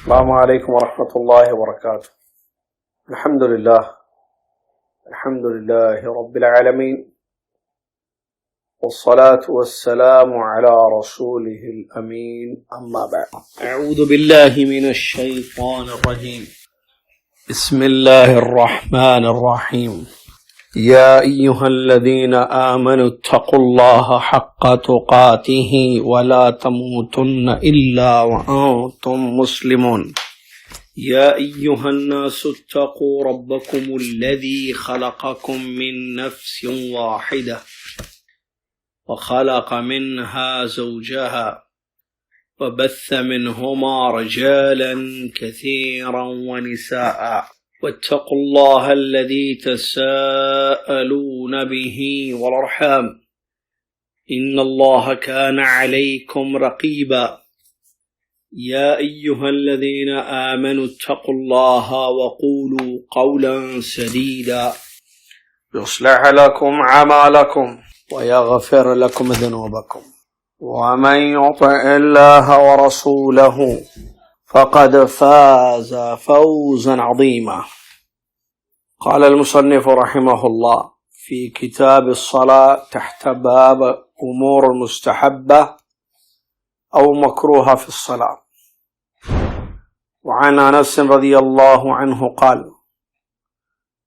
السلام علیکم ورحمۃ اللہ وبرکاتہ. الحمد للہ رب العالمین والصلاة والسلام على رسوله الامین اما بعد. اعوذ باللہ من الشیطان الرجیم. بسم اللہ الرحمن الرحیم. یا ایہا الذین آمنوا اتقوا اللہ حق تقاته ولا تموتن الا وانتم مسلمون. یا ایہا الناس اتقوا ربکم الذی خلقکم من نفس واحدہ وخلق منها زوجها وبث منهما رجالا كثيرا ونساء واتقوا الله الذي تساءلون به والأرحام إن الله كان عليكم رقيبا. يا أيها الذين آمنوا اتقوا الله وقولوا قولا سديدا يصلح لكم أعمالكم ويغفر لكم ذنوبكم ومن يطع الله ورسوله فقد فاز فوزا عظيما. قال المصنف رحمه الله في كتاب الصلاة تحت باب أمور مستحبة أو مكروهة في الصلاة. وعن أنس رضي الله عنه قال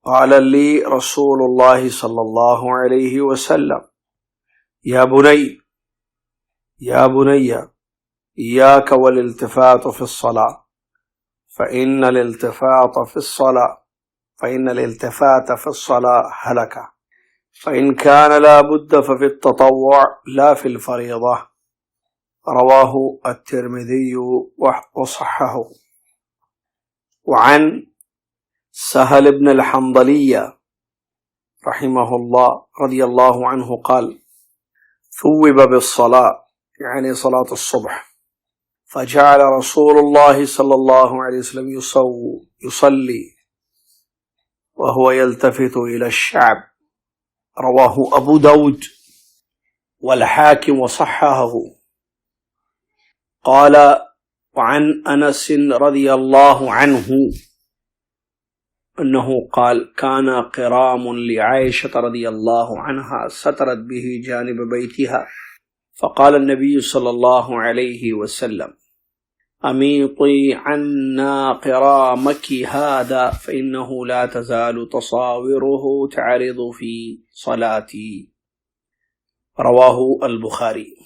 قال لي رسول الله صلى الله عليه وسلم يا بني إياك والالتفات في الصلاة فإن الالتفات في الصلاة هلكة فإن كان لا بد ففي التطوع لا في الفريضة. رواه الترمذي وصححه. وعن سهل بن الحنظلية رحمه الله رضي الله عنه قال ثوب بالصلاة يعني صلاة الصبح فجعل رسول الله صلى الله عليه وسلم يصلي وهو يلتفت إلى الشعب. رواه أبو داود والحاكم وصححه. قال وعن أنس رضي الله عنه أنه قال كان قرام لعائشة رضي الله عنها سترت به جانب بيتها فقال النبي صلى الله عليه وسلم أميطي عنا قرامك هذا فإنه لا تزال تصاوره تعرض في صلاتي. رواه البخاري.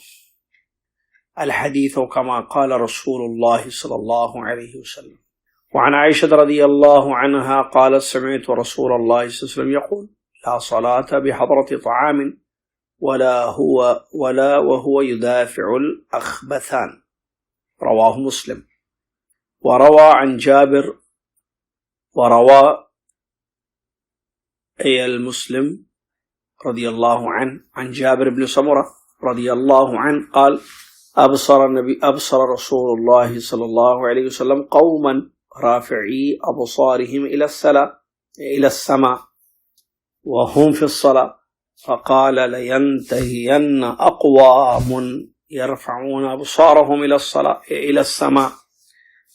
الحديث كما قال رسول الله صلى الله عليه وسلم. وعن عائشة رضي الله عنها قالت سمعت رسول الله صلى الله عليه وسلم يقول لا صلاة بحضرة طعام ولا وهو يدافع الأخبثان. رواه مسلم. وروى عن جابر المسلم رضي الله عنه عن جابر بن سمرة رضي الله عنه قال أبصر رسول الله صلى الله عليه وسلم قوما رافعي أبصارهم إلى السماء وهم في الصلاة فقال لينتهين أقوام يرفعون أبصارهم إلى السماء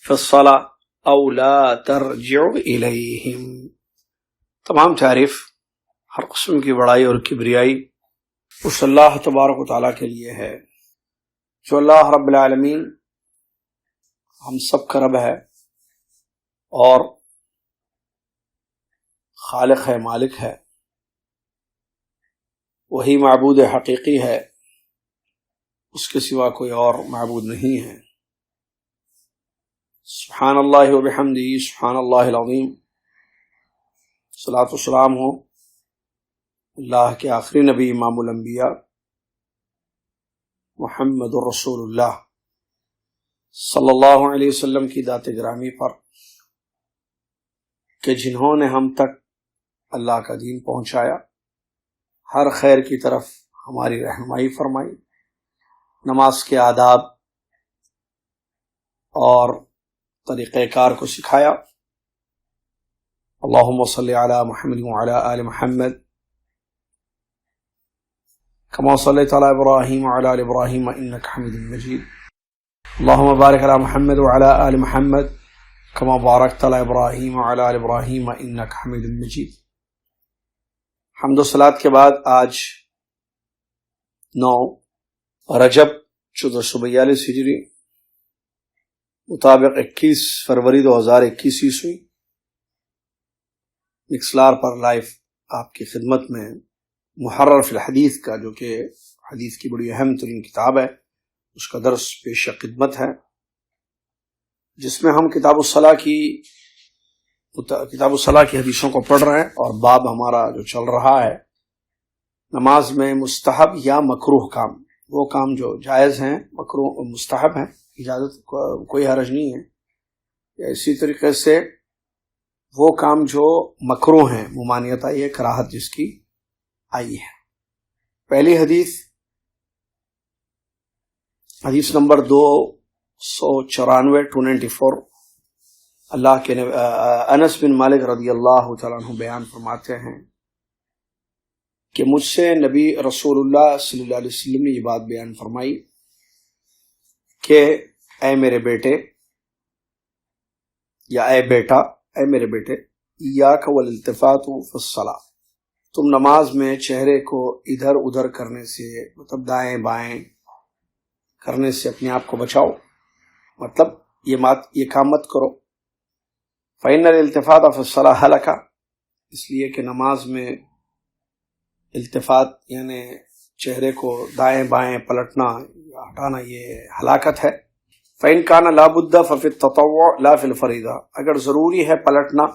في الصلاة أو لا ترجع إليهم. تمام تعریف ہر قسم کی بڑائی اور کبریائی اس اللہ تبارک و تعالیٰ کے لیے ہے جو اللہ رب العالمین ہم سب کا رب ہے اور خالق ہے، مالک ہے، وہی معبود حقیقی ہے، اس کے سوا کوئی اور معبود نہیں ہے. سبحان اللہ و بحمدہ سبحان اللہ العظیم. صلاۃ و سلام ہو اللہ کے آخری نبی امام الانبیاء محمد الرسول اللہ صلی اللہ علیہ وسلم کی ذات گرامی پر کہ جنہوں نے ہم تک اللہ کا دین پہنچایا، ہر خیر کی طرف ہماری رہنمائی فرمائی، نماز کے آداب اور طریقہ کار کو سکھایا. اللہم صلی علی محمد وعلی آل محمد کما صلیت علی ابراہیم وعلی آل ابراہیم انک حمید مجید. اللہم بارک علی محمد وعلی آل محمد كما باركت على ابراہیم وعلى آل ابراہیم انك حمید مجید۔ حمد و صلات کے بعد آج 9 رجب 1442 ہجری مطابق 21 فروری 2021 عیسوی مکسلار پر لائیو آپ کی خدمت میں محرر فی الحدیث کا، جو کہ حدیث کی بڑی اہم ترین کتاب ہے، اس کا درس پیش خدمت ہے، جس میں ہم کتاب الصلاح کی حدیثوں کو پڑھ رہے ہیں، اور باب ہمارا جو چل رہا ہے نماز میں مستحب یا مکروہ کام، وہ کام جو جائز ہیں، مکروہ مستحب ہیں، اجازت کوئی حرج نہیں ہے، یا اسی طریقے سے وہ کام جو مکروہ ہیں، ممانعت آئی ہے، کراہت جس کی آئی ہے۔ پہلی حدیث نمبر 294 اللہ کے انس بن مالک رضی اللہ تعالیٰ عنہ بیان فرماتے ہیں کہ مجھ سے نبی رسول اللہ صلی اللہ علیہ وسلم نے یہ بات بیان فرمائی کہ اے میرے بیٹے، یا اے بیٹا، اے میرے بیٹے، ایاک والالتفات فی الصلاۃ، تم نماز میں چہرے کو ادھر ادھر کرنے سے، مطلب دائیں بائیں کرنے سے اپنے آپ کو بچاؤ، مطلب یہ کام مت کرو۔ فإن الالتفات فی الصلاۃ ہلاکہ، اس لیے کہ نماز میں التفات یعنی چہرے کو دائیں بائیں پلٹنا یا ہٹانا یہ ہلاکت ہے۔ فإن كان لا بد ففي التطوع لا في الفریضہ، اگر ضروری ہے پلٹنا،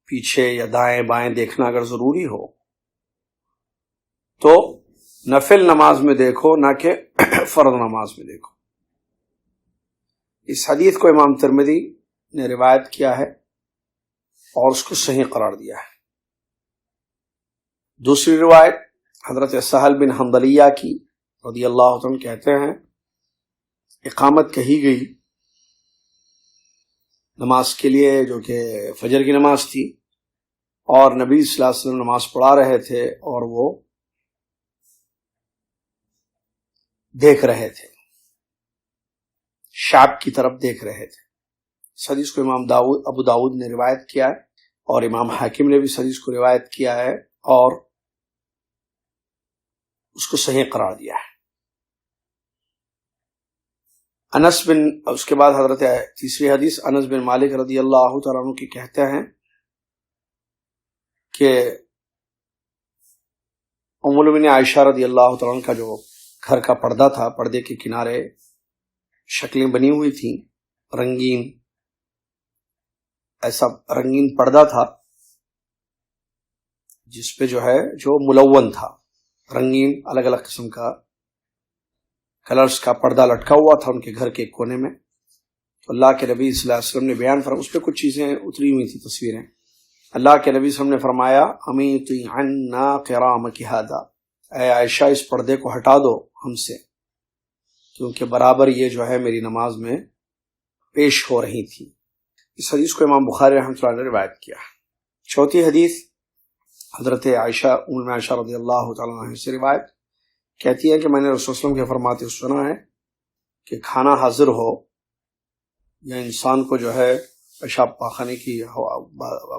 پیچھے یا دائیں بائیں دیکھنا اگر ضروری ہو تو نفل نماز میں دیکھو، نہ کہ فرض نماز میں دیکھو۔ اس حدیث کو امام ترمذی نے روایت کیا ہے اور اس کو صحیح قرار دیا ہے۔ دوسری روایت حضرت سہل بن حنظلیہ کی رضی اللہ عنہ کہتے ہیں اقامت کہی گئی نماز کے لیے، جو کہ فجر کی نماز تھی، اور نبی صلی اللہ علیہ وسلم نماز پڑھا رہے تھے اور وہ دیکھ رہے تھے، شام کی طرف دیکھ رہے تھے۔ اس حدیث کو امام ابو داؤد نے روایت کیا ہے، اور امام حاکم نے بھی اس حدیث کو روایت کیا ہے اور اس کو صحیح قرار دیا ہے۔ اس کے بعد حضرت تیسری حدیث انس بن مالک رضی اللہ تعالیٰ عنہ کی کہتے ہیں کہ ام المؤمنین عائشہ رضی اللہ تعالیٰ عنہ کا جو گھر کا پردہ تھا، پردے کے کنارے شکلیں بنی ہوئی تھیں، رنگین، ایسا رنگین پردہ تھا جس پہ جو ملون تھا، رنگین الگ الگ قسم کا کلرز کا پردہ لٹکا ہوا تھا ان کے گھر کے کونے میں۔ تو اللہ کے نبی صلی اللہ علیہ وسلم نے بیان فرمایا، اس پہ کچھ چیزیں اتری ہوئی تھی، تصویریں۔ اللہ کے نبی صلی اللہ علیہ وسلم نے فرمایا امیطی عنا قرامک ھذا، اے عائشہ اس پردے کو ہٹا دو ہم سے، کیونکہ برابر یہ میری نماز میں پیش ہو رہی تھی۔ اس حدیث کو امام بخاری رحمۃ اللہ نے روایت کیا۔ چوتھی حدیث حضرت ام عائشہ رضی اللہ تعالیٰ عنہ سے روایت کہتی ہے کہ میں نے رسول اللہ علیہ وسلم کے فرماتے سنا ہے کہ کھانا حاضر ہو یا انسان کو پیشاب پاخانے کی،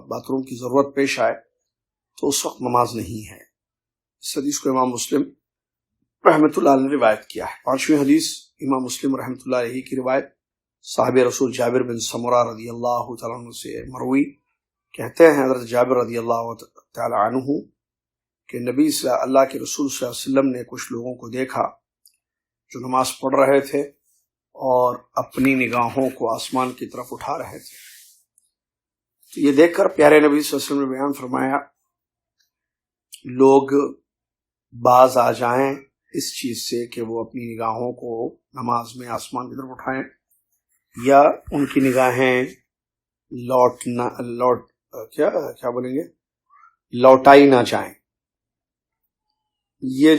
باتھ روم کی ضرورت پیش آئے تو اس وقت نماز نہیں ہے۔ اس حدیث کو امام مسلم رحمۃ اللہ نے روایت کیا ہے۔ پانچویں حدیث امام مسلم رحمۃ اللہ علیہ کی روایت صحابی رسول جابر بن سمرہ رضی اللہ تعالیٰ عنہ سے مروی، کہتے ہیں حضرت جابر رضی اللہ تعالیٰ عنہ کہ نبی اللہ کے رسول صلی اللہ علیہ وسلم نے کچھ لوگوں کو دیکھا جو نماز پڑھ رہے تھے اور اپنی نگاہوں کو آسمان کی طرف اٹھا رہے تھے۔ تو یہ دیکھ کر پیارے نبی صلی اللہ علیہ وسلم نے بیان فرمایا لوگ باز آ جائیں اس چیز سے کہ وہ اپنی نگاہوں کو نماز میں آسمان کی طرف اٹھائیں، یا ان کی نگاہیں لوٹائی نہ جائیں۔ یہ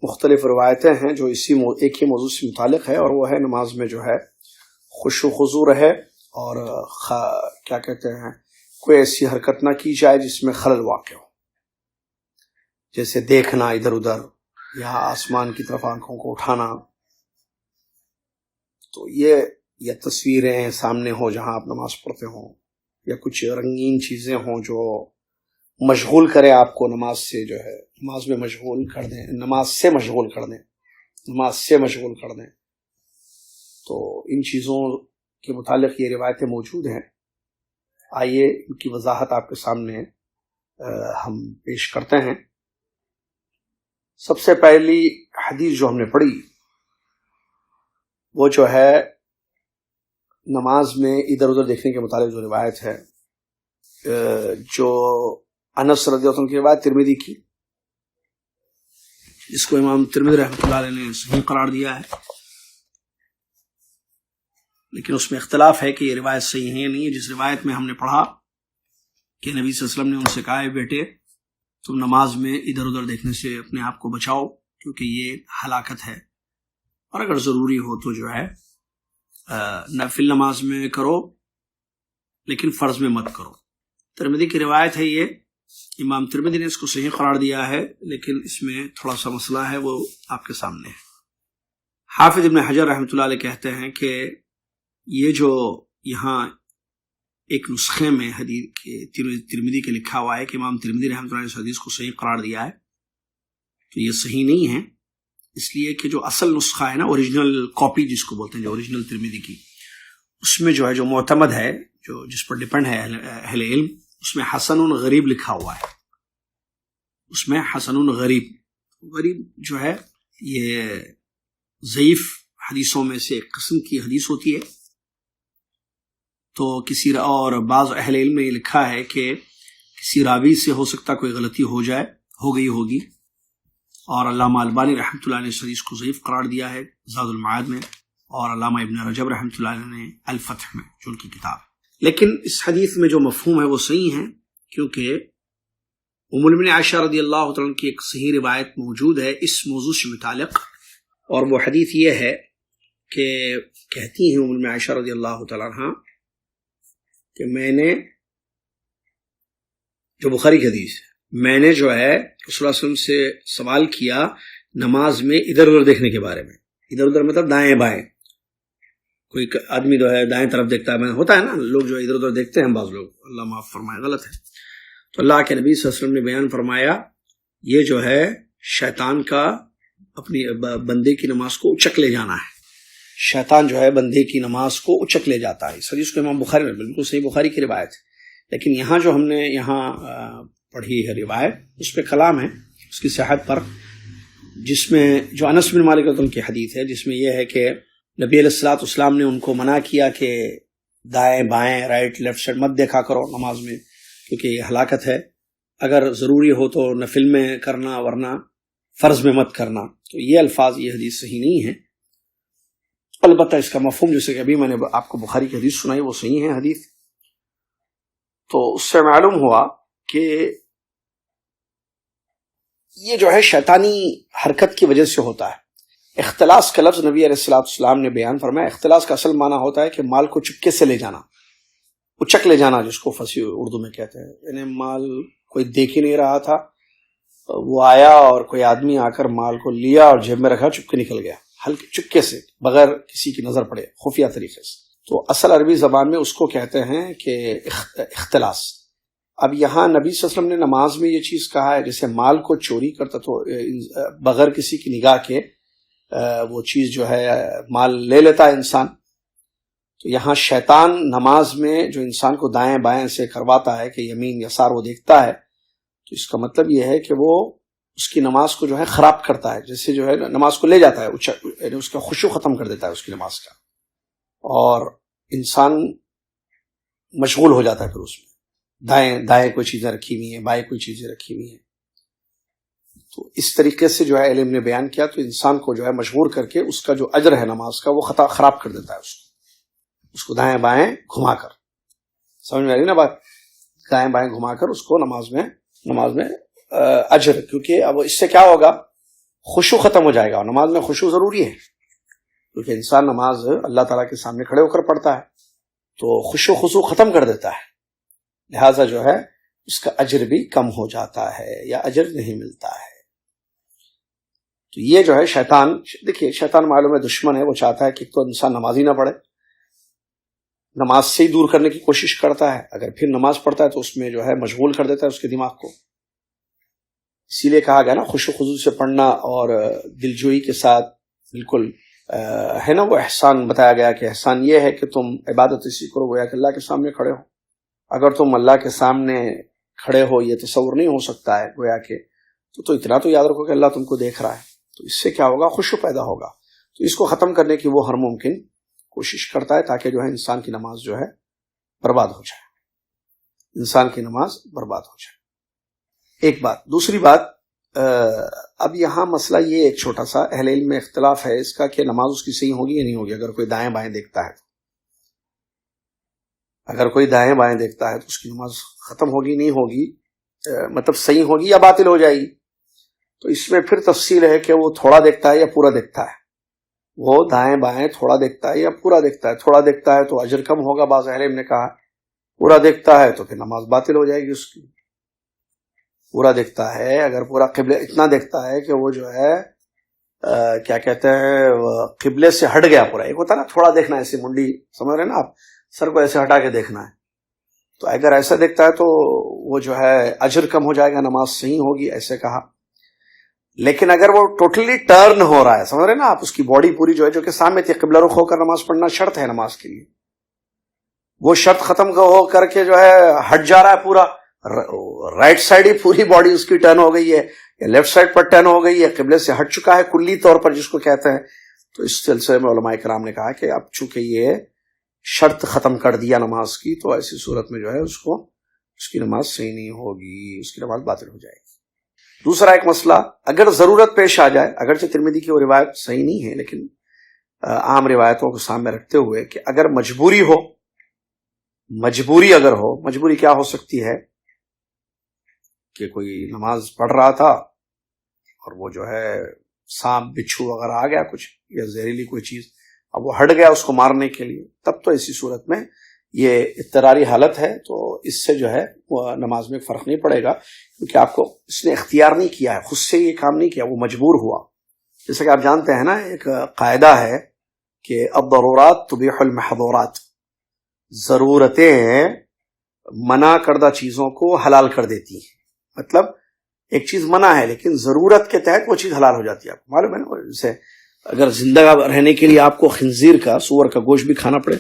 مختلف روایتیں ہیں جو ایک ہی موضوع سے متعلق ہے، اور وہ ہے نماز میں خشوع و خضوع رہے، اور کوئی ایسی حرکت نہ کی جائے جس میں خلل واقع ہو، جیسے دیکھنا ادھر ادھر یا آسمان کی طرف آنکھوں کو اٹھانا۔ تو یا تصویریں سامنے ہوں جہاں آپ نماز پڑھتے ہوں، یا کچھ رنگین چیزیں ہوں جو مشغول کرے آپ کو نماز سے، جو ہے نماز میں مشغول کر دیں، نماز سے مشغول کر دیں، تو ان چیزوں کے متعلق یہ روایتیں موجود ہیں. آئیے ان کی وضاحت آپ کے سامنے ہم پیش کرتے ہیں. سب سے پہلی حدیث جو ہم نے پڑھی وہ جو ہے نماز میں ادھر ادھر دیکھنے کے متعلق جو روایت ہے، جو انس رضی اللہ عنہ کی روایت ترمذی کی، جس کو امام ترمذی رحمۃ اللہ علیہ نے صحیح قرار دیا ہے، لیکن اس میں اختلاف ہے کہ یہ روایت صحیح ہے یا نہیں. جس روایت میں ہم نے پڑھا کہ نبی صلی اللہ علیہ وسلم نے ان سے کہا ہے بیٹے تم نماز میں ادھر ادھر دیکھنے سے اپنے آپ کو بچاؤ کیونکہ یہ ہلاکت ہے، اور اگر ضروری ہو تو جو ہے نفل نماز میں کرو لیکن فرض میں مت کرو. ترمذی کی روایت ہے یہ، امام ترمذی نے اس کو صحیح قرار دیا ہے، لیکن اس میں تھوڑا سا مسئلہ ہے، وہ آپ کے سامنے ہے. حافظ ابن حجر رحمۃ اللہ علیہ کہتے ہیں کہ یہ جو یہاں ایک نسخے میں حدیث ترمذی کے لکھا ہوا ہے کہ امام ترمذی رحمۃ اللہ علیہ اس حدیث کو صحیح قرار دیا ہے، تو یہ صحیح نہیں ہے، اس لیے کہ جو اصل نسخہ ہے نا، اوریجنل کاپی جس کو بولتے ہیں، جو اوریجنل ترمذی کی، اس میں جو ہے جو معتمد ہے، جو جس پر ڈیپینڈ ہے اہل علم، اس میں حسن غریب لکھا ہوا ہے. اس میں حسن غریب جو ہے یہ ضعیف حدیثوں میں سے ایک قسم کی حدیث ہوتی ہے. تو کسی اور بعض اہل علم نے یہ لکھا ہے کہ کسی راوی سے ہو سکتا کوئی غلطی ہو گئی ہوگی، اور علامہ البانی رحمۃ اللہ نے اس حدیث کو ضعیف قرار دیا ہے زاد المعاد میں، اور علامہ ابن رجب رحمۃ اللہ نے الفتح میں جو ان کی کتاب ہے. لیکن اس حدیث میں جو مفہوم ہے وہ صحیح ہے، کیونکہ ام المؤمنین عائشہ رضی اللہ تعالیٰ عنہ کی ایک صحیح روایت موجود ہے اس موضوع سے متعلق، اور وہ حدیث یہ ہے کہ کہتی ہیں ام المؤمنین عائشہ رضی اللہ تعالیٰ عنہ کہ میں نے، جو بخاری کی حدیث ہے، میں نے جو ہے رسول اللہ صلی اللہ علیہ وسلم سے سوال کیا نماز میں ادھر ادھر دیکھنے کے بارے میں. ادھر ادھر مطلب دائیں بائیں، کوئی آدمی جو ہے دائیں طرف دیکھتا ہے، ہوتا ہے نا لوگ جو ادھر ادھر دیکھتے ہیں، بعض لوگ، اللہ معاف فرمائے، غلط ہے. تو اللہ کے نبی صلی اللہ علیہ وسلم نے بیان فرمایا یہ جو ہے شیطان کا اپنی بندے کی نماز کو اچک لے جانا ہے. شیطان جو ہے بندے کی نماز کو اچک لے جاتا ہے. اس حدیث کو امام بخاری میں، بالکل صحیح بخاری کی روایت ہے، لیکن یہاں جو ہم نے یہاں پڑھی ہے روایت، اس پہ کلام ہے اس کی صحت پر، جس میں جو انس بن مالک رضی اللہ عنہ کی حدیث ہے، جس میں یہ ہے کہ نبی علیہ الصلوۃ والسلام نے ان کو منع کیا کہ دائیں بائیں، رائٹ لیفٹ سائڈ مت دیکھا کرو نماز میں، کیونکہ یہ ہلاکت ہے. اگر ضروری ہو تو نفل میں کرنا، ورنہ فرض میں مت کرنا. تو یہ الفاظ، یہ حدیث صحیح نہیں ہے. البتہ اس کا مفہوم، جیسے کہ ابھی میں نے آپ کو بخاری کی حدیث سنائی، وہ صحیح ہے حدیث. تو اس سے معلوم ہوا کہ یہ جو ہے شیطانی حرکت کی وجہ سے ہوتا ہے. اختلاس کا لفظ نبی علیہ الصلوۃ والسلام نے بیان فرمایا. اختلاس کا اصل معنی ہوتا ہے کہ مال کو چپکے سے لے جانا، اچک لے جانا، جس کو فصیح اردو میں کہتے ہیں. یعنی مال کوئی دیکھ ہی نہیں رہا تھا، وہ آیا اور کوئی آدمی آ کر مال کو لیا اور جیب میں رکھا، چپکے نکل گیا، ہلکے چپکے سے، بغیر کسی کی نظر پڑے، خفیہ طریقے سے. تو اصل عربی زبان میں اس کو کہتے ہیں کہ اختلاس. اب یہاں نبی صلی اللہ علیہ وسلم نے نماز میں یہ چیز کہا ہے، جیسے مال کو چوری کرتا تو بغیر کسی کی نگاہ کے وہ چیز جو ہے مال لے لیتا ہے انسان. تو یہاں شیطان نماز میں جو انسان کو دائیں بائیں سے کرواتا ہے کہ یمین یسار وہ دیکھتا ہے، تو اس کا مطلب یہ ہے کہ وہ اس کی نماز کو جو ہے خراب کرتا ہے، جیسے جو ہے نماز کو لے جاتا ہے، یعنی اس کا خشوع ختم کر دیتا ہے اس کی نماز کا، اور انسان مشغول ہو جاتا ہے پھر اس میں. دائیں کوئی چیزیں رکھی ہوئی ہیں، بائیں کوئی چیزیں رکھی ہوئی ہیں. تو اس طریقے سے جو ہے علم نے بیان کیا، تو انسان کو جو ہے مشغول کر کے اس کا جو اجر ہے نماز کا، وہ خراب کر دیتا ہے اس کو دائیں بائیں گھما کر. سمجھ میں آ رہی نا بات؟ دائیں بائیں گھما کر اس کو نماز میں اجر، کیونکہ اب اس سے کیا ہوگا، خشوع ختم ہو جائے گا. اور نماز میں خشوع ضروری ہے، کیونکہ انسان نماز اللہ تعالیٰ کے سامنے کھڑے ہو کر پڑھتا ہے، تو خشوع خضوع ختم کر دیتا ہے. لہٰذا جو ہے اس کا اجر بھی کم ہو جاتا ہے یا اجر نہیں ملتا ہے. تو یہ جو ہے شیطان، دیکھیے شیطان معلوم ہے دشمن ہے، وہ چاہتا ہے کہ تو انسان نماز ہی نہ پڑھے، نماز سے ہی دور کرنے کی کوشش کرتا ہے. اگر پھر نماز پڑھتا ہے تو اس میں جو ہے مشغول کر دیتا ہے اس کے دماغ کو. اسی لیے کہا گیا نا خشوع و خضوع سے پڑھنا اور دلجوئی کے ساتھ بالکل ہے نا وہ احسان بتایا گیا کہ احسان یہ ہے کہ تم عبادت اسی کرو گویا کہ اللہ کے سامنے کھڑے ہو. اگر تم اللہ کے سامنے کھڑے ہو یہ تصور نہیں ہو سکتا ہے گویا کہ تو اتنا تو یاد رکھو کہ اللہ تم کو دیکھ رہا ہے. تو اس سے کیا ہوگا؟ خشوع پیدا ہوگا. تو اس کو ختم کرنے کی وہ ہر ممکن کوشش کرتا ہے تاکہ جو ہے انسان کی نماز جو ہے برباد ہو جائے. انسان کی نماز برباد ہو جائے. ایک بات. دوسری بات اب یہاں مسئلہ یہ ایک چھوٹا سا اہل علم میں اختلاف ہے اس کا کہ نماز اس کی صحیح ہوگی یا نہیں ہوگی اگر کوئی دائیں بائیں دیکھتا ہے. اگر کوئی دائیں بائیں دیکھتا ہے تو اس کی نماز ختم ہوگی نہیں ہوگی، مطلب صحیح ہوگی یا باطل ہو جائے گی. تو اس میں پھر تفصیل ہے کہ وہ تھوڑا دیکھتا ہے یا پورا دیکھتا ہے. وہ دائیں بائیں تھوڑا دیکھتا ہے یا پورا دیکھتا ہے. تھوڑا دیکھتا ہے تو اجر کم ہوگا بعض اہل علم نے کہا. پورا دیکھتا ہے تو پھر نماز باطل ہو جائے گی اس کی. پورا دیکھتا ہے اگر پورا قبلے اتنا دیکھتا ہے کہ وہ جو ہے کیا کہتے ہیں قبلے سے ہٹ گیا پورا. ایک ہوتا ہے نا تھوڑا دیکھنا، ایسی منڈی سمجھ رہے ہیں نا آپ، سر کو ایسے ہٹا کے دیکھنا ہے. تو اگر ایسا دیکھتا ہے تو وہ جو ہے اجر کم ہو جائے گا، نماز صحیح ہوگی ایسے کہا. لیکن اگر وہ ٹوٹلی ٹرن ہو رہا ہے، سمجھ رہے ہیں نا آپ، اس کی باڈی پوری جو ہے جو کہ سامنے تھی قبلہ رخ ہو کر نماز پڑھنا شرط ہے نماز کے لیے، وہ شرط ختم ہو کر کے جو ہے ہٹ جا رہا ہے پورا، رائٹ سائڈ ہی پوری باڈی اس کی ٹرن ہو گئی ہے یا لیفٹ سائڈ پر ٹرن ہو گئی ہے، قبلے سے ہٹ چکا ہے کلی طور پر جس کو کہتے ہیں. تو اس سلسلے میں علماء کرام نے کہا کہ اب چونکہ یہ شرط ختم کر دیا نماز کی تو ایسی صورت میں جو ہے اس کی نماز صحیح نہیں ہوگی، اس کی نماز باطل ہو جائے گی. دوسرا ایک مسئلہ، اگر ضرورت پیش آ جائے، اگرچہ ترمذی کی وہ روایت صحیح نہیں ہے لیکن عام روایتوں کو سامنے رکھتے ہوئے کہ اگر مجبوری ہو، مجبوری اگر ہو، مجبوری کیا ہو سکتی ہے کہ کوئی نماز پڑھ رہا تھا اور وہ جو ہے سانپ بچھو وغیرہ آ گیا کچھ یا زہریلی کوئی چیز، اب وہ ہٹ گیا اس کو مارنے کے لیے، تب تو ایسی صورت میں یہ اضطراری حالت ہے تو اس سے جو ہے وہ نماز میں فرق نہیں پڑے گا کیونکہ آپ کو اس نے اختیار نہیں کیا ہے، خود سے یہ کام نہیں کیا، وہ مجبور ہوا. جیسا کہ آپ جانتے ہیں نا ایک قاعدہ ہے کہ الضرورات تبیح المحظورات، ضرورتیں منع کردہ چیزوں کو حلال کر دیتی ہیں. مطلب ایک چیز منع ہے لیکن ضرورت کے تحت وہ چیز حلال ہو جاتی ہے. آپ کو معلوم ہے نا، جیسے اگر زندہ رہنے کے لیے آپ کو خنزیر کا، سور کا گوشت بھی کھانا پڑے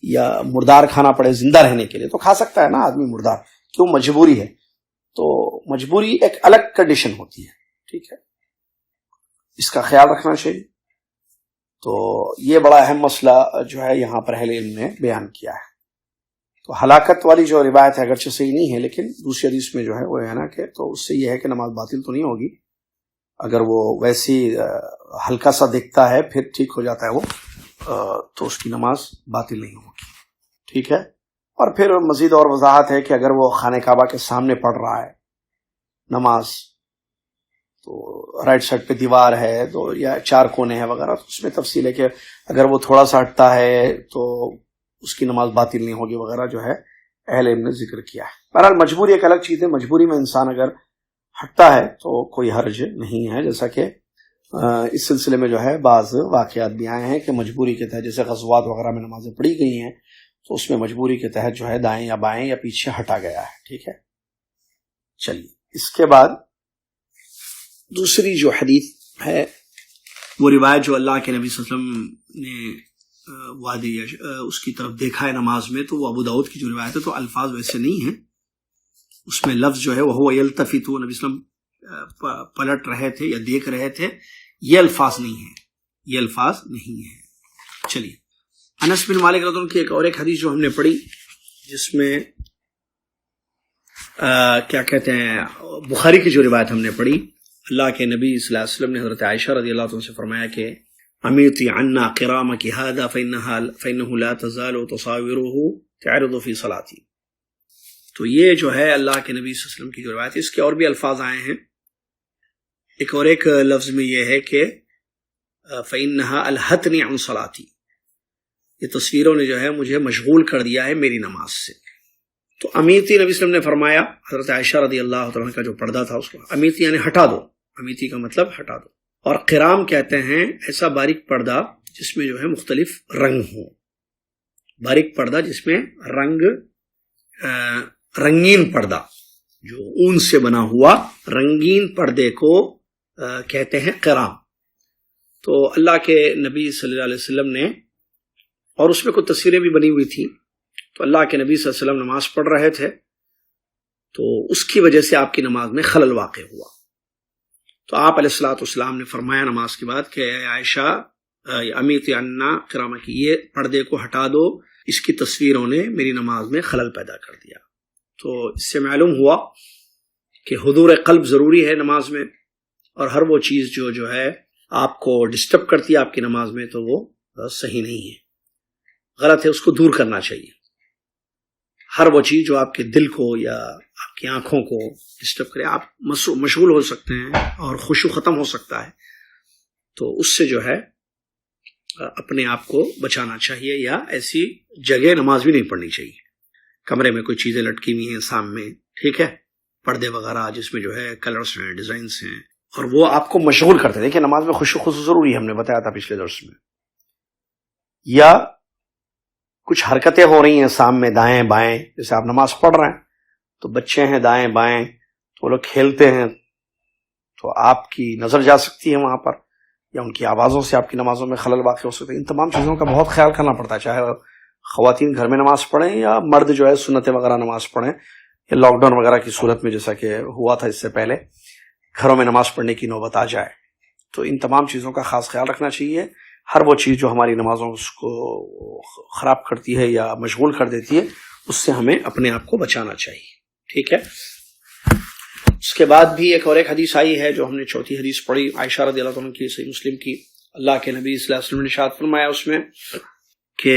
یا مردار کھانا پڑے زندہ رہنے کے لیے تو کھا سکتا ہے نا آدمی مردار، کیوں؟ مجبوری ہے. تو مجبوری ایک الگ کنڈیشن ہوتی ہے، ٹھیک ہے، اس کا خیال رکھنا چاہیے. تو یہ بڑا اہم مسئلہ جو ہے یہاں پر اہل علم نے بیان کیا ہے. تو ہلاکت والی جو روایت ہے اگرچہ صحیح نہیں ہے لیکن دوسری حدیث میں جو ہے وہ ہے نا کہ تو اس سے یہ ہے کہ نماز باطل تو نہیں ہوگی اگر وہ ویسی ہلکا سا دیکھتا ہے پھر ٹھیک ہو جاتا ہے وہ تو اس کی نماز باطل نہیں ہوگی، ٹھیک ہے. اور پھر مزید اور وضاحت ہے کہ اگر وہ خانہ کعبہ کے سامنے پڑھ رہا ہے نماز تو رائٹ سائڈ پہ دیوار ہے تو یا چار کونے ہیں وغیرہ، تو اس میں تفصیل ہے کہ اگر وہ تھوڑا سا ہٹتا ہے تو اس کی نماز باطل نہیں ہوگی وغیرہ جو ہے اہل علم نے ذکر کیا ہے. بہرحال مجبوری ایک الگ چیز ہے، مجبوری میں انسان اگر ہٹتا ہے تو کوئی حرج نہیں ہے. جیسا کہ اس سلسلے میں جو ہے بعض واقعات بھی آئے ہیں کہ مجبوری کے تحت جیسے غزوات وغیرہ میں نمازیں پڑھی گئی ہیں تو اس میں مجبوری کے تحت جو ہے دائیں یا بائیں یا پیچھے ہٹا گیا ہے، ٹھیک ہے. چلیے اس کے بعد دوسری جو حدیث ہے وہ روایت جو اللہ کے نبی صلی اللہ علیہ وسلم نے وادی اس کی طرف دیکھا ہے نماز میں، تو وہ ابو داؤد کی جو روایت ہے تو الفاظ ویسے نہیں ہیں، اس میں لفظ جو ہے وہ یلتفت، نبی صلی اللہ علیہ وسلم پلٹ رہے تھے یا دیکھ رہے تھے، یہ الفاظ نہیں ہیں، یہ الفاظ نہیں ہیں. چلیے انس بن مالک رضی اللہ عنہ کی ایک اور ایک حدیث جو ہم نے پڑھی جس میں کیا کہتے ہیں بخاری کی جو روایت ہم نے پڑھی، اللہ کے نبی صلی اللہ علیہ وسلم نے حضرت عائشہ رضی اللہ عنہ سے فرمایا کہ امیتی عنا قرامک هذا فإنه لا تزال تصاوره تعرض في صلاتي. تو یہ جو ہے اللہ کے نبی صلی اللہ علیہ وسلم کی جو روایت ہے اس کے اور بھی الفاظ آئے ہیں. ایک اور ایک لفظ میں یہ ہے کہ فإنها ألهتني عن صلاتي، یہ تصویروں نے جو ہے مجھے مشغول کر دیا ہے میری نماز سے. تو امیتی نبی صلی اللہ علیہ وسلم نے فرمایا، حضرت عائشہ رضی اللہ تعالیٰ کا جو پردہ تھا اس کو امیتی یعنی ہٹا دو، امیتی کا مطلب ہٹا دو. اور قرام کہتے ہیں ایسا باریک پردہ جس میں جو ہے مختلف رنگ ہوں، باریک پردہ جس میں رنگین پردہ، جو اون سے بنا ہوا رنگین پردے کو کہتے ہیں قرام. تو اللہ کے نبی صلی اللہ علیہ وسلم نے، اور اس میں کچھ تصویریں بھی بنی ہوئی تھی، تو اللہ کے نبی صلی اللہ علیہ وسلم نماز پڑھ رہے تھے تو اس کی وجہ سے آپ کی نماز میں خلل واقع ہوا. تو آپ علیہ الصلوۃ والسلام نے فرمایا نماز کے بعد کہ عائشہ امیت عنا قرامہ کی، یہ پردے کو ہٹا دو، اس کی تصویروں نے میری نماز میں خلل پیدا کر دیا. تو اس سے معلوم ہوا کہ حضور قلب ضروری ہے نماز میں، اور ہر وہ چیز جو ہے آپ کو ڈسٹرب کرتی ہے آپ کی نماز میں تو وہ صحیح نہیں ہے، غلط ہے، اس کو دور کرنا چاہیے. ہر وہ چیز جو آپ کے دل کو یا آپ کی آنکھوں کو ڈسٹرب کرے، آپ مشغول ہو سکتے ہیں اور خشوع ختم ہو سکتا ہے، تو اس سے جو ہے اپنے آپ کو بچانا چاہیے. یا ایسی جگہ نماز بھی نہیں پڑھنی چاہیے، کمرے میں کوئی چیزیں لٹکی ہوئی ہیں سامنے، ٹھیک ہے، پردے وغیرہ جس میں جو ہے کلرز ہیں، ڈیزائنز ہیں، اور وہ آپ کو مشغول کرتے ہیں. دیکھیں نماز میں خشوع ضروری ہے، ہم نے بتایا تھا پچھلے درس میں. یا کچھ حرکتیں ہو رہی ہیں سامنے دائیں بائیں، جیسے آپ نماز پڑھ رہے ہیں تو بچے ہیں دائیں بائیں تو وہ لوگ کھیلتے ہیں، تو آپ کی نظر جا سکتی ہے وہاں پر، یا ان کی آوازوں سے آپ کی نمازوں میں خلل واقع ہو سکتے ہیں. ان تمام چیزوں کا بہت خیال کرنا پڑتا ہے، چاہے خواتین گھر میں نماز پڑھیں یا مرد جو ہے سنتیں وغیرہ نماز پڑھیں. یا لاک ڈاؤن وغیرہ کی صورت میں جیسا کہ ہوا تھا اس سے پہلے، گھروں میں نماز پڑھنے کی نوبت آ جائے، تو ان تمام چیزوں کا خاص خیال رکھنا چاہیے. ہر وہ چیز جو ہماری نمازوں کو خراب کرتی ہے یا مشغول کر دیتی ہے، اس سے ہمیں اپنے آپ کو بچانا چاہیے. ٹھیک ہے. اس کے بعد بھی ایک حدیث آئی ہے جو ہم نے چوتھی حدیث پڑھی، عائشہ رضی اللہ عنہ کی، صحیح مسلم کی. اللہ کے نبی صلی اللہ علیہ وسلم نے ارشاد فرمایا اس میں کہ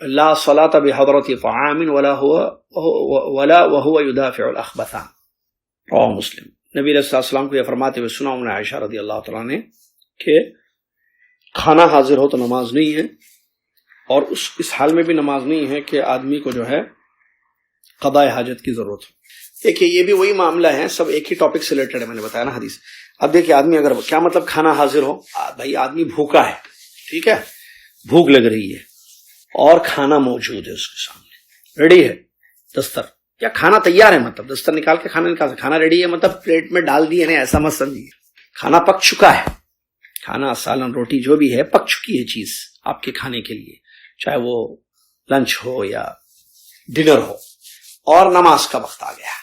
لا صلاۃ بحضرۃ طعام ولا وهو يدافع الاخبثان، رواه مسلم. نبی علیہ السلام کو یہ فرماتے ہوئے سنا انہوں نے عائشہ رضی اللہ تعالیٰ نے کہ کھانا حاضر ہو تو نماز نہیں ہے، اور اس حال میں بھی نماز نہیں ہے کہ آدمی کو جو ہے قضاء حاجت کی ضرورت ہو. دیکھیے یہ بھی وہی معاملہ ہے، سب ایک ہی ٹاپک سے ریلیٹڈ ہے، میں نے بتایا نا حدیث. اب دیکھیے آدمی اگر، کیا مطلب کھانا حاضر ہو؟ بھائی آدمی بھوکا ہے، ٹھیک ہے، بھوک لگ رہی ہے اور کھانا موجود ہے اس کے سامنے، ریڈی ہے دستر، یا کھانا تیار ہے، مطلب دستر نکال کے کھانا ریڈی ہے، مطلب پلیٹ میں ڈال دیے، ایسا مت سمجھیے. کھانا پک چکا ہے، کھانا سالن روٹی جو بھی ہے پک چکی ہے چیز آپ کے کھانے کے لیے، چاہے وہ لنچ ہو یا ڈنر ہو، اور نماز کا وقت آ گیا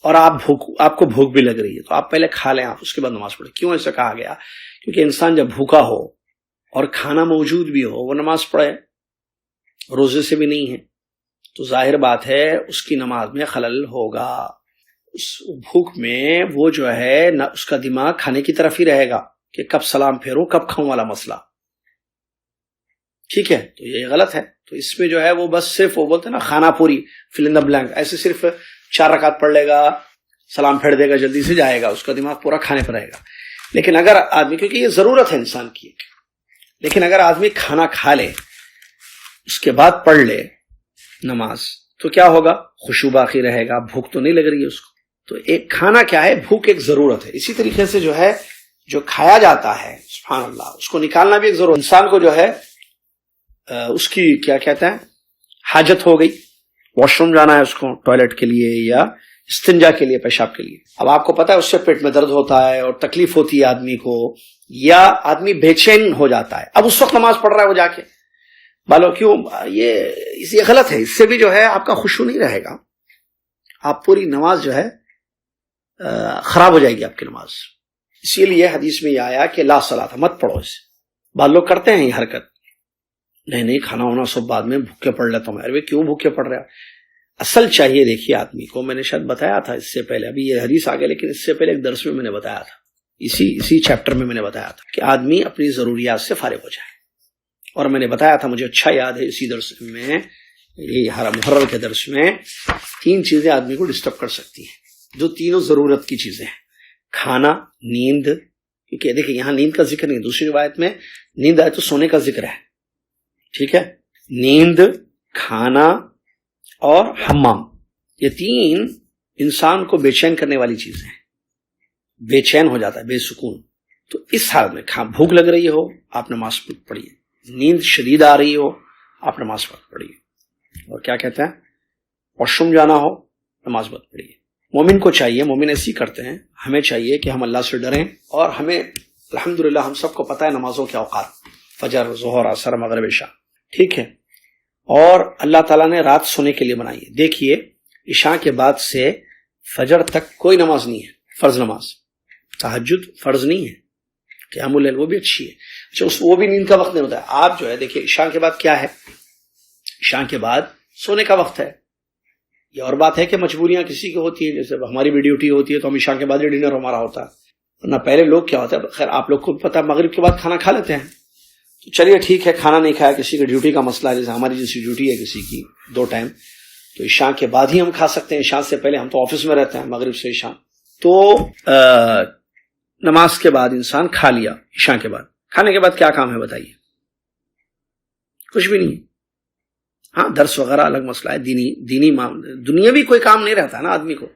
اور آپ کو بھوک بھی لگ رہی ہے، تو آپ پہلے کھا لیں، آپ اس کے بعد نماز پڑھیں. کیوں ایسا کہا گیا؟ کیونکہ انسان جب بھوکا ہو اور کھانا موجود بھی ہو وہ نماز پڑھے، روزے سے بھی نہیں ہے، تو ظاہر بات ہے اس کی نماز میں خلل ہوگا. اس بھوک میں وہ جو ہے نہ اس کا دماغ کھانے کی طرف ہی رہے گا کہ کب سلام پھیروں کب کھاؤں والا مسئلہ، ٹھیک ہے. تو یہ غلط ہے. تو اس میں جو ہے وہ بس صرف وہ بولتے ہیں نا کھانا پوری فل ان دا بلینک، ایسے صرف 4 رکعت پڑھ لے گا، سلام پھیر دے گا، جلدی سے جائے گا، اس کا دماغ پورا کھانے پر رہے گا. لیکن اگر آدمی، کیونکہ یہ ضرورت ہے انسان کی، لیکن اگر آدمی کھانا کھا لے اس کے بعد پڑھ لے نماز تو کیا ہوگا؟ خشوع باقی رہے گا، بھوک تو نہیں لگ رہی ہے اس کو. تو ایک کھانا کیا ہے؟ بھوک ایک ضرورت ہے. اسی طریقے سے جو ہے جو کھایا جاتا ہے، سبحان اللہ، اس کو نکالنا بھی ایک ضرورت. انسان کو جو ہے اس کی کیا کہتے ہیں حاجت ہو گئی، واش روم جانا ہے اس کو، ٹوائلٹ کے لیے یا استنجا کے لیے، پیشاب کے لیے. اب آپ کو پتا ہے اس سے پیٹ میں درد ہوتا ہے اور تکلیف ہوتی ہے آدمی کو، یا آدمی بے چین ہو جاتا ہے. اب اس وقت نماز پڑھ رہا ہے وہ جا کے، بالو کیوں؟ یہ غلط ہے. اس سے بھی جو ہے آپ کا خشوع نہیں رہے گا، آپ پوری نماز جو ہے خراب ہو جائے گی آپ کی نماز. اسی لیے حدیث میں یہ آیا کہ لا صلاۃ، مت پڑھو اسے. بعض لوگ کرتے ہیں یہ حرکت، نہیں کھانا ہونا سب بعد میں بھوکے پڑھ لیتا ہوں. ارے کیوں بھوکے پڑھ رہے ہیں؟ اصل چاہیے دیکھیے آدمی کو، میں نے شاید بتایا تھا اس سے پہلے، ابھی یہ حدیث آ گیا لیکن اس سے پہلے ایک درس میں نے بتایا تھا، اسی چیپٹر میں نے بتایا تھا کہ آدمی اپنی ضروریات سے فارغ ہو جائے. اور میں نے بتایا تھا، مجھے اچھا یاد ہے، اسی درس میں، یہ محرم کے درس میں 3 چیزیں آدمی کو ڈسٹرب کر سکتی ہیں، جو تینوں ضرورت کی چیزیں ہیں: کھانا، نیند، کیونکہ دیکھیں یہاں نیند کا ذکر نہیں، دوسری روایت میں نیند آئے تو سونے کا ذکر ہے، ٹھیک ہے. نیند، کھانا اور حمام، یہ 3 انسان کو بے چین کرنے والی چیزیں ہیں. بے چین ہو جاتا ہے، بے سکون. تو اس حال میں بھوک لگ رہی ہو آپ نماز پڑھیے، نیند شدید آ رہی ہو آپ نماز مت پڑھیے. اور کیا کہتے ہیں؟ واش روم جانا ہو نماز مت پڑھیے. مومن کو چاہیے، مومن ایسی کرتے ہیں، ہمیں چاہیے کہ ہم اللہ سے ڈریں. اور ہمیں الحمدللہ ہم سب کو پتہ ہے نمازوں کے اوقات، فجر، ظہر، عصر، مغرب، عشاء، ٹھیک ہے. اور اللہ تعالیٰ نے رات سونے کے لیے بنائی ہے. دیکھیے عشاء کے بعد سے فجر تک کوئی نماز نہیں ہے فرض نماز. تہجد فرض نہیں ہے، قیام اللیل وہ بھی اچھی ہے. اچھا وہ بھی نیند کا وقت نہیں ہوتا ہے. آپ جو ہے دیکھیے عشاء کے بعد کیا ہے؟ عشاء کے بعد سونے کا وقت ہے. یہ اور بات ہے کہ مجبوریاں کسی کی ہوتی ہیں، جیسے ہماری بھی ڈیوٹی ہوتی ہے تو ہم عشاء کے بعد ہی ڈنر ہمارا ہوتا ہے. ورنہ پہلے لوگ کیا ہوتا ہے، خیر آپ لوگ کو پتہ مغرب کے بعد کھانا کھا لیتے ہیں. تو چلیے ٹھیک ہے، کھانا نہیں کھایا، کسی کی ڈیوٹی کا مسئلہ ہے، جیسے ہماری جیسی ڈیوٹی ہے کسی کی 2 ٹائم، تو عشاء کے بعد ہی ہم کھا سکتے ہیں. عشاء سے پہلے ہم تو آفس میں رہتے ہیں، مغرب سے عشاء. تو نماز کے بعد انسان کھا لیا. عشاء کے بعد کھانے کے بعد کیا کام ہے بتائیے؟ کچھ بھی نہیں. ہاں درس وغیرہ الگ مسئلہ ہے، دینی دنیاوی کوئی کام نہیں رہتا ہے نا آدمی کو.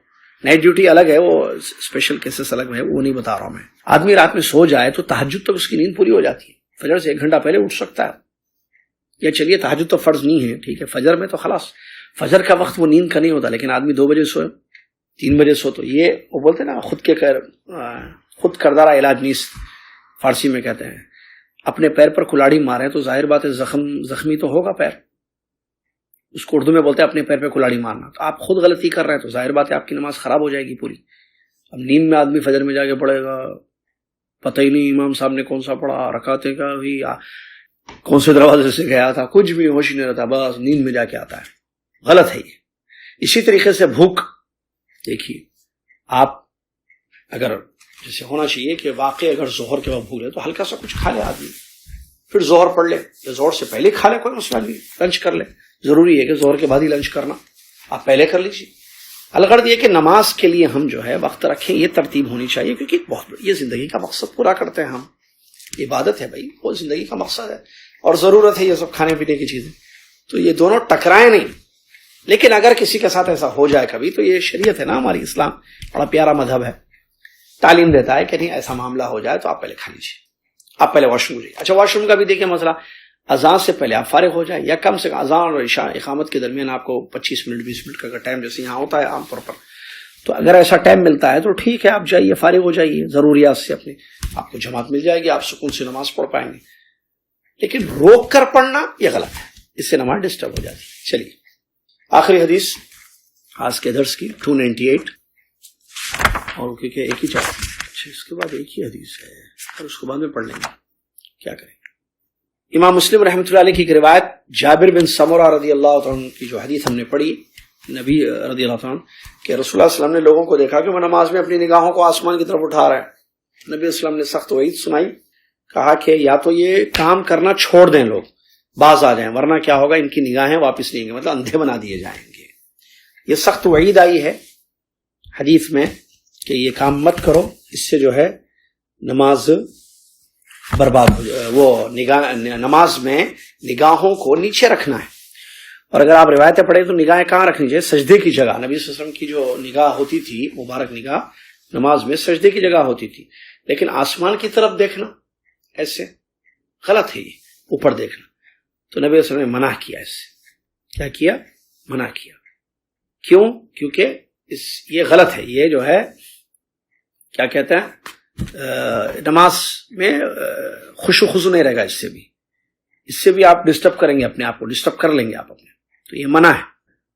نائٹ ڈیوٹی الگ ہے، وہ اسپیشل کیسز الگ ہے، وہ نہیں بتا رہا ہوں میں. آدمی رات میں سو جائے تو تہجد تک اس کی نیند پوری ہو جاتی ہے. فجر سے 1 گھنٹہ پہلے اٹھ سکتا ہے. یا چلیے تہجد تو فرض نہیں ہے، ٹھیک ہے، فجر میں تو خلاص فجر کا وقت وہ نیند کا نہیں ہوتا. لیکن آدمی 2 بجے سوئے، 3 بجے سو، تو یہ وہ بولتے ہیں نا خود کردارہ علاج نیست، فارسی میں کہتے ہیں. اپنے پیر پر کلاڑی مارے تو ظاہر بات ہے زخمی تو ہوگا پیر. اس کو اردو میں بولتے ہیں اپنے پیر پہ کلاڑی مارنا. تو آپ خود غلطی کر رہے ہیں تو ظاہر بات ہے آپ کی نماز خراب ہو جائے گی پوری. اب نیند میں آدمی فجر میں جا کے پڑھے گا، پتہ ہی نہیں امام صاحب نے کون سا پڑھا، رکعتیں کا بھی کون سے دروازے سے گیا تھا، کچھ بھی ہوش نہیں رہتا، بس نیند میں جا کے آتا ہے. غلط ہے یہ. اسی طریقے سے بھوک، دیکھیے آپ اگر جیسے ہونا چاہیے کہ واقعی اگر ظہر کے وقت بھوک ہے تو ہلکا سا کچھ کھا لے آدمی، پھر ظہر پڑھ لے، یا ظہر سے پہلے کھا لے، کوئی مسئلہ نہیں، لنچ کر لے. ضروری ہے کہ ظہر کے بعد ہی لنچ کرنا، آپ پہلے کر لیجیے. الغرض یہ کہ نماز کے لیے ہم جو ہے وقت رکھیں، یہ ترتیب ہونی چاہیے، کیونکہ بہت یہ زندگی کا مقصد پورا کرتے ہیں ہم. عبادت ہے بھائی، وہ زندگی کا مقصد ہے اور ضرورت ہے یہ سب کھانے پینے کی چیزیں. تو یہ دونوں ٹکرائیں نہیں. لیکن اگر کسی کے ساتھ ایسا ہو جائے کبھی تو یہ شریعت ہے نا ہماری، اسلام بڑا پیارا مذہب ہے، تعلیم دیتا ہے کہ نہیں ایسا معاملہ ہو جائے تو آپ پہلے کھا لیجیے، آپ پہلے واش روم جائیے. اچھا واش روم کا بھی دیکھیں مسئلہ، اذان سے پہلے آپ فارغ ہو جائیں، یا کم سے کم اذان اور عشاء اقامت کے درمیان آپ کو 25 منٹ 20 منٹ کا ٹائم جیسے یہاں ہوتا ہے عام طور پر، تو اگر ایسا ٹائم ملتا ہے تو ٹھیک ہے، آپ جائیے، فارغ ہو جائیے ضروریات سے اپنے، آپ کو جماعت مل جائے گی، آپ سکون سے نماز پڑھ پائیں گے. لیکن روک کر پڑھنا یہ غلط ہے، اس سے نماز ڈسٹرب ہو جاتی ہے. چلیے آخری حدیث آج کے درس کی 298، اور کیونکہ ایک ہی چاہتا ہے، اچھا اس کے بعد ایک ہی حدیث ہے اور اس کو بعد میں پڑھ لیں گے، کیا کریں. امام مسلم رحمۃ اللہ علیہ کی ایک روایت، جابر بن سمرہ رضی اللہ عنہ کی جو حدیث ہم نے پڑھی، نبی رضی اللہ عنہ کہ رسول اللہ صلی اللہ علیہ وسلم نے لوگوں کو دیکھا کہ وہ نماز میں اپنی نگاہوں کو آسمان کی طرف اٹھا رہے ہیں. نبی صلی اللہ علیہ وسلم نے سخت وعید سنائی، کہا کہ یا تو یہ کام کرنا چھوڑ دیں، لوگ باز آ جائیں، ورنہ کیا ہوگا ان کی نگاہیں واپس نہیں گے، مطلب اندھے بنا دیے جائیں گے. یہ سخت وعید آئی ہے حدیث میں کہ یہ کام مت کرو، اس سے جو ہے نماز برباد ہو جائے. وہ نماز میں نگاہوں کو نیچے رکھنا ہے. اور اگر آپ روایتیں پڑھیں تو نگاہیں کہاں رکھنی چاہیے؟ سجدے کی جگہ. نبی صلی اللہ علیہ وسلم کی جو نگاہ ہوتی تھی، مبارک نگاہ نماز میں سجدے کی جگہ ہوتی تھی. لیکن آسمان کی طرف دیکھنا ایسے غلط ہے، یہ اوپر دیکھنا. تو نبی صلی اللہ علیہ وسلم نے منع کیا، اس سے کیا کیا؟ منع کیا. کیوں؟ کیونکہ یہ غلط ہے، یہ جو ہے کیا کہتے ہیں، نماز میں خوش و خضو نہیں رہے گا. اس سے بھی آپ ڈسٹرب کریں گے، اپنے آپ کو ڈسٹرب کر لیں گے آپ اپنے. تو یہ منع ہے،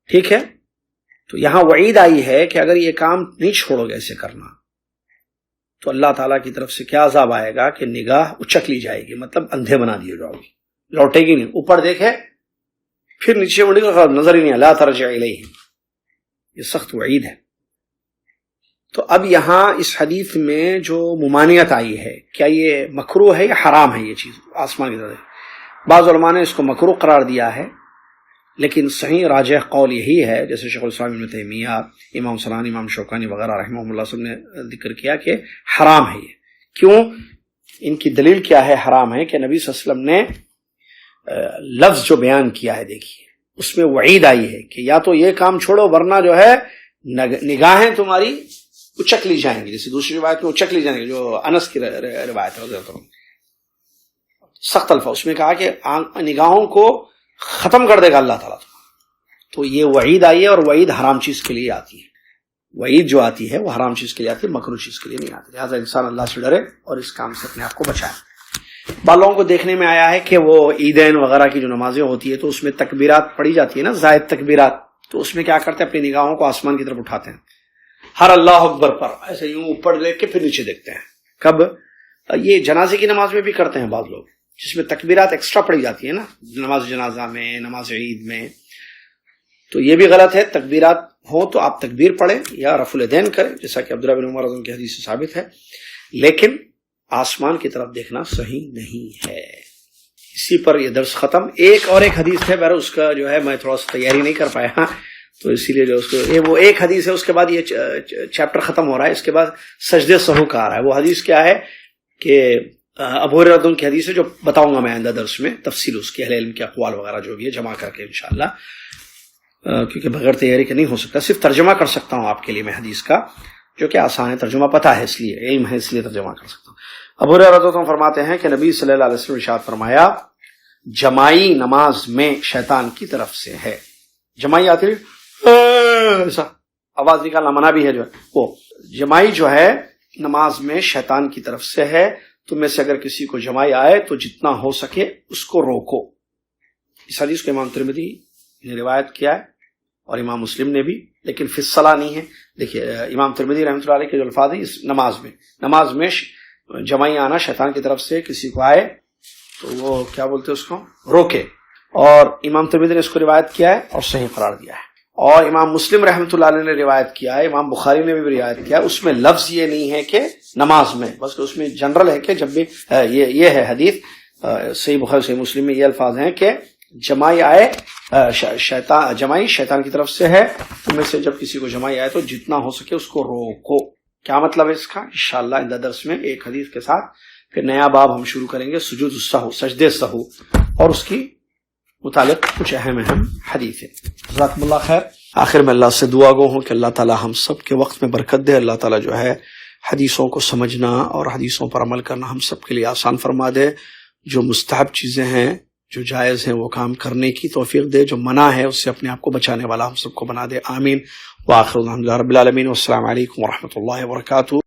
ٹھیک ہے. تو یہاں وعید آئی ہے کہ اگر یہ کام نہیں چھوڑو گے ایسے کرنا تو اللہ تعالیٰ کی طرف سے کیا عذاب آئے گا کہ نگاہ اچک لی جائے گی، مطلب اندھے بنا دیے جاؤ گی، لوٹے گی نہیں. اوپر دیکھے پھر نیچے مڑے گا، نظر ہی نہیں، لا ترجع الیہ. یہ سخت وعید ہے. تو اب یہاں اس حدیث میں جو ممانعت آئی ہے، کیا یہ مکروہ ہے یا حرام ہے؟ یہ چیز آسمان کی طرف، بعض علماء نے اس کو مکروہ قرار دیا ہے، لیکن صحیح راجح قول یہی ہے، جیسے شیخ الاسلام ابن تیمیہ، امام سنانی، امام شوکانی وغیرہ رحمہ اللہ سب نے ذکر کیا کہ حرام ہے یہ. کیوں؟ ان کی دلیل کیا ہے حرام ہے کہ نبی صلی اللہ علیہ وسلم نے لفظ جو بیان کیا ہے، دیکھیے اس میں وعید آئی ہے کہ یا تو یہ کام چھوڑو ورنہ جو ہے نگاہیں تمہاری اچک لی جائیں گی. جیسے دوسری روایت میں اچک لی جائیں گی، جو انس کی روایت ہے، سخت الفاظ اس میں کہا کہ نگاہوں کو ختم کر دے گا اللہ تعالیٰ. تو یہ وعید آئی ہے، اور وعید حرام چیز کے لیے آتی ہے. وعید جو آتی ہے وہ حرام چیز کے لیے آتی ہے، مکروہ چیز کے لیے نہیں آتی. لہٰذا انسان اللہ سے ڈرے اور اس کام سے اپنے آپ کو بچائے. بعض لوگوں کو دیکھنے میں آیا ہے کہ وہ عیدین وغیرہ کی جو نمازیں ہوتی ہے تو اس میں تکبیرات پڑھی جاتی ہے نا، زائد تکبیرات، تو اس میں کیا کرتے ہیں، اپنی نگاہوں کو آسمان کی طرف اٹھاتے ہیں ہر اللہ اکبر پر، ایسے یوں اوپر لے کے پھر نیچے دیکھتے ہیں. کب؟ یہ جنازے کی نماز میں بھی کرتے ہیں بعض لوگ، جس میں تکبیرات ایکسٹرا پڑھی جاتی ہیں نا، نماز جنازہ میں، نماز عید میں. تو یہ بھی غلط ہے. تکبیرات ہو تو آپ تکبیر پڑھیں یا رفع الیدین کریں، جیسا کہ عبداللہ بن عمر رضی اللہ عنہ کی حدیث سے ثابت ہے، لیکن آسمان کی طرف دیکھنا صحیح نہیں ہے. اسی پر یہ درس ختم. ایک حدیث ہے، بہرحال اس کا جو ہے میں تھوڑا سا تیاری نہیں کر پایا، تو اسی لیے جو اس کو وہ ایک حدیث ہے، اس کے بعد یہ چیپٹر ختم ہو رہا ہے. اس کے بعد سجدے سہو کا آ رہا ہے. وہ حدیث کیا ہے کہ ابو ہریرہ رضی اللہ عنہ کی حدیث ہے، جو بتاؤں گا میں آئندہ درس میں تفصیل اس کے، اہل علم کے اقوال وغیرہ جو بھی ہے جمع کر کے انشاءاللہ، کیونکہ بغیر تیاری کے نہیں ہو سکتا. صرف ترجمہ کر سکتا ہوں آپ کے لیے میں حدیث کا، جو کہ آسان ہے، ترجمہ پتہ ہے، اس لیے علم ہے، اس لیے ترجمہ کر سکتا ہوں. ابو ہریرہ رضی اللہ عنہ فرماتے ہیں کہ نبی صلی اللہ علیہ وسلم ارشاد فرمایا، جماعی نماز میں شیطان کی طرف سے ہے. جماعی آتی ہے ایسا آواز نکالنا منع بھی ہے، جو ہے وہ جماعی جو ہے نماز میں شیطان کی طرف سے ہے. تم میں سے اگر کسی کو جماعی آئے تو جتنا ہو سکے اس کو روکو. اس حدیث کو امام ترمذی نے روایت کیا ہے اور امام مسلم نے بھی، لیکن فی الصلاۃ نہیں ہے. دیکھیے امام ترمذی رحمۃ اللہ علیہ کے جو الفاظ ہیں، اس نماز میں جماعی آنا شیطان کی طرف سے کسی کو آئے تو وہ کیا بولتے ہیں، اس کو روکے. اور امام ترمذی نے اس کو روایت کیا ہے اور صحیح قرار دیا ہے. اور امام مسلم رحمۃ اللہ علیہ نے روایت کیا ہے، امام بخاری نے بھی روایت کیا ہے. اس میں لفظ یہ نہیں ہے کہ نماز میں، بس اس میں جنرل ہے کہ جب بھی یہ ہے حدیث صحیح بخاری صحیح مسلم میں یہ الفاظ ہیں کہ جماعی آئے، جماعی شیطان کی طرف سے ہے. تم میں سے جب کسی کو جماعی آئے تو جتنا ہو سکے اس کو روکو. کیا مطلب ہے اس کا؟ انشاءاللہ آئندہ درس میں ایک حدیث کے ساتھ پھر نیا باب ہم شروع کریں گے، سجود السہو، سجدے سہو، اور اس کی متعلق کچھ اہم حدیث ہے. جزاکم اللہ خیر. آخر میں اللہ سے دعا گو ہوں کہ اللہ تعالی ہم سب کے وقت میں برکت دے. اللہ تعالی جو ہے حدیثوں کو سمجھنا اور حدیثوں پر عمل کرنا ہم سب کے لیے آسان فرما دے. جو مستحب چیزیں ہیں، جو جائز ہیں، وہ کام کرنے کی توفیق دے. جو منع ہے اس سے اپنے آپ کو بچانے والا ہم سب کو بنا دے. آمین. وآخر الحمد للہ رب العالمین. والسلام علیکم ورحمۃ اللہ وبرکاتہ.